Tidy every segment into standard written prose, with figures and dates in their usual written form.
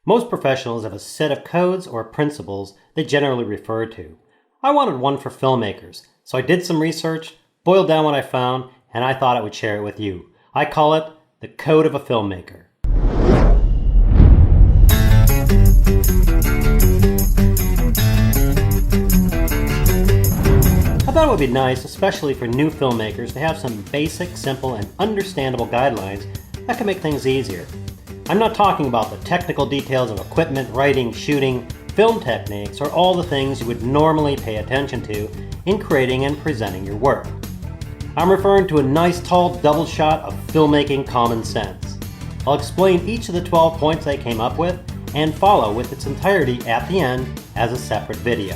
Most professionals have a set of codes or principles they generally refer to. I wanted one for filmmakers, so I did some research, boiled down what I found, and I thought I would share it with you. I call it the Code of a Filmmaker. I thought it would be nice, especially for new filmmakers, to have some basic, simple, and understandable guidelines that can make things easier. I'm not talking about the technical details of equipment, writing, shooting, film techniques, or all the things you would normally pay attention to in creating and presenting your work. I'm referring to a nice tall double shot of filmmaking common sense. I'll explain each of the 12 points I came up with and follow with its entirety at the end as a separate video.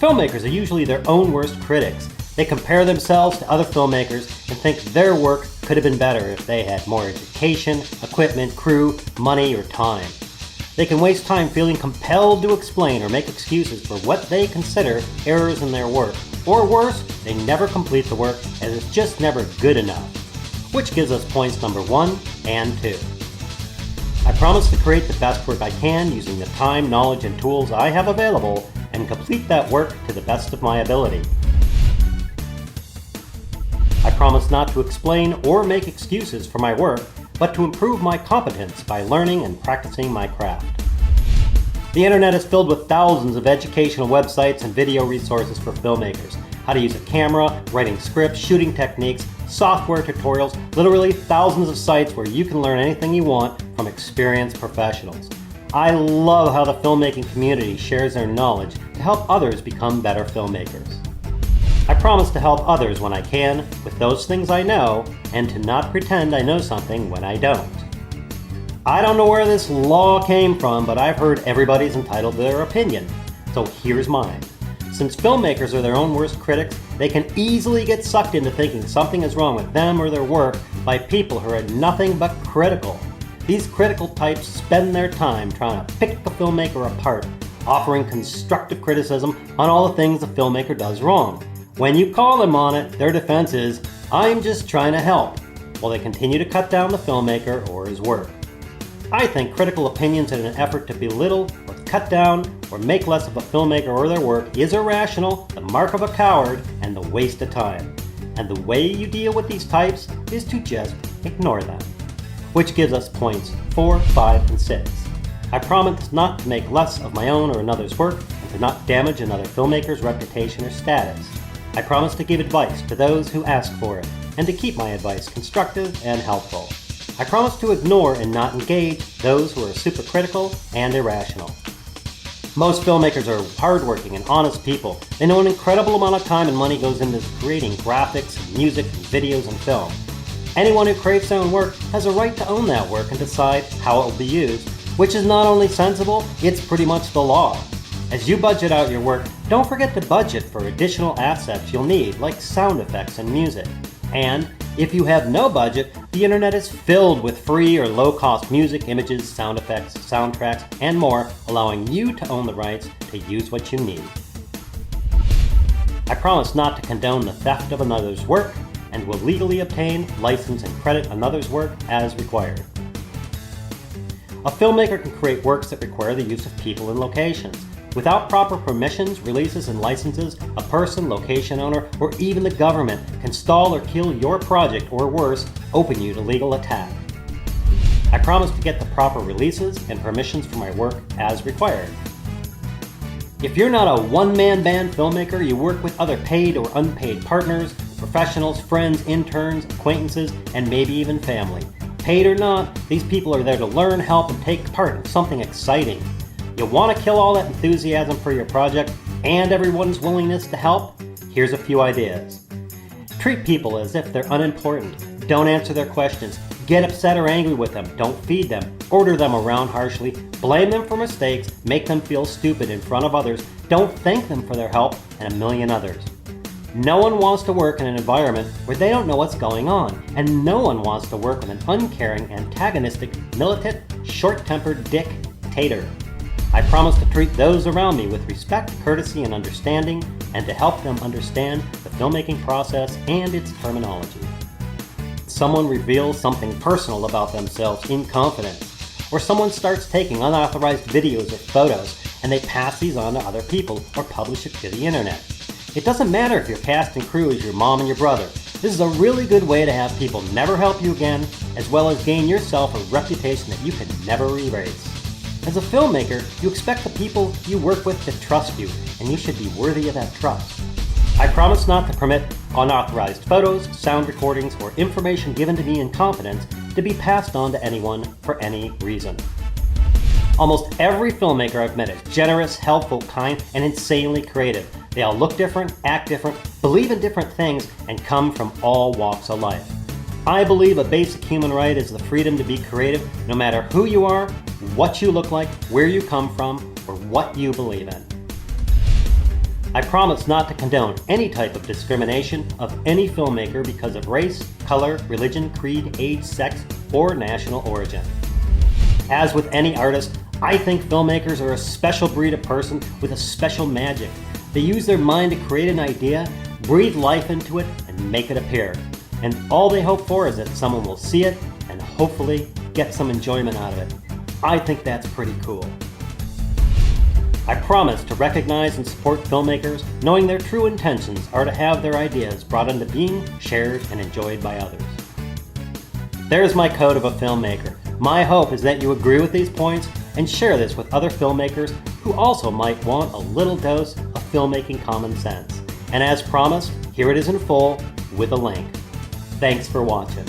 Filmmakers are usually their own worst critics. They compare themselves to other filmmakers and think their work could have been better if they had more education, equipment, crew, money, or time. They can waste time feeling compelled to explain or make excuses for what they consider errors in their work. Or worse, they never complete the work as it's just never good enough. Which gives us points number 1 and 2. I promise to create the best work I can using the time, knowledge, and tools I have available and complete that work to the best of my ability. I promise not to explain or make excuses for my work, but to improve my competence by learning and practicing my craft. The internet is filled with thousands of educational websites and video resources for filmmakers. How to use a camera, writing scripts, shooting techniques, software tutorials, literally thousands of sites where you can learn anything you want from experienced professionals. I love how the filmmaking community shares their knowledge to help others become better filmmakers. I promise to help others when I can with those things I know and to not pretend I know something when I don't. I don't know where this law came from, but I've heard everybody's entitled to their opinion. So here's mine. Since filmmakers are their own worst critics, they can easily get sucked into thinking something is wrong with them or their work by people who are nothing but critical. These critical types spend their time trying to pick the filmmaker apart, offering constructive criticism on all the things the filmmaker does wrong. When you call them on it, their defense is, "I'm just trying to help," while they continue to cut down the filmmaker or his work. I think critical opinions in an effort to belittle or cut down or make less of a filmmaker or their work is irrational, the mark of a coward, and the waste of time. And the way you deal with these types is to just ignore them. Which gives us points 4, 5, and 6. I promise not to make less of my own or another's work and to not damage another filmmaker's reputation or status. I promise to give advice to those who ask for it and to keep my advice constructive and helpful. I promise to ignore and not engage those who are supercritical and irrational. Most filmmakers are hardworking and honest people. They know an incredible amount of time and money goes into creating graphics, music, videos, and film. Anyone who creates their own work has a right to own that work and decide how it will be used, which is not only sensible, it's pretty much the law. As you budget out your work, don't forget to budget for additional assets you'll need, like sound effects and music. And if you have no budget, the internet is filled with free or low-cost music, images, sound effects, soundtracks, and more, allowing you to own the rights to use what you need. I promise not to condone the theft of another's work and will legally obtain, license, and credit another's work as required. A filmmaker can create works that require the use of people and locations. Without proper permissions, releases, and licenses, a person, location owner, or even the government can stall or kill your project, or worse, open you to legal attack. I promise to get the proper releases and permissions for my work as required. If you're not a one-man band filmmaker, you work with other paid or unpaid partners, professionals, friends, interns, acquaintances, and maybe even family. Paid or not, these people are there to learn, help, and take part in something exciting. You want to kill all that enthusiasm for your project and everyone's willingness to help? Here's a few ideas. Treat people as if they're unimportant. Don't answer their questions. Get upset or angry with them. Don't feed them. Order them around harshly. Blame them for mistakes. Make them feel stupid in front of others. Don't thank them for their help, and a million others. No one wants to work in an environment where they don't know what's going on, and no one wants to work with an uncaring, antagonistic, militant, short-tempered dictator. I promise to treat those around me with respect, courtesy, and understanding, and to help them understand the filmmaking process and its terminology. Someone reveals something personal about themselves in confidence. or someone starts taking unauthorized videos or photos and they pass these on to other people or publish it to the internet. It doesn't matter if your cast and crew is your mom and your brother. This is a really good way to have people never help you again, as well as gain yourself a reputation that you can never erase. As a filmmaker, you expect the people you work with to trust you, and you should be worthy of that trust. I promise not to permit unauthorized photos, sound recordings, or information given to me in confidence to be passed on to anyone for any reason. Almost every filmmaker I've met is generous, helpful, kind, and insanely creative. They all look different, act different, believe in different things, and come from all walks of life. I believe a basic human right is the freedom to be creative no matter who you are, what you look like, where you come from, or what you believe in. I promise not to condone any type of discrimination of any filmmaker because of race, color, religion, creed, age, sex, or national origin. As with any artist, I think filmmakers are a special breed of person with a special magic. They use their mind to create an idea, breathe life into it, and make it appear. And all they hope for is that someone will see it and hopefully get some enjoyment out of it. I think that's pretty cool. I promise to recognize and support filmmakers, knowing their true intentions are to have their ideas brought into being, shared, and enjoyed by others. There's my code of a filmmaker. My hope is that you agree with these points and share this with other filmmakers who also might want a little dose of filmmaking common sense. And as promised, here it is in full with a link. Thanks for watching.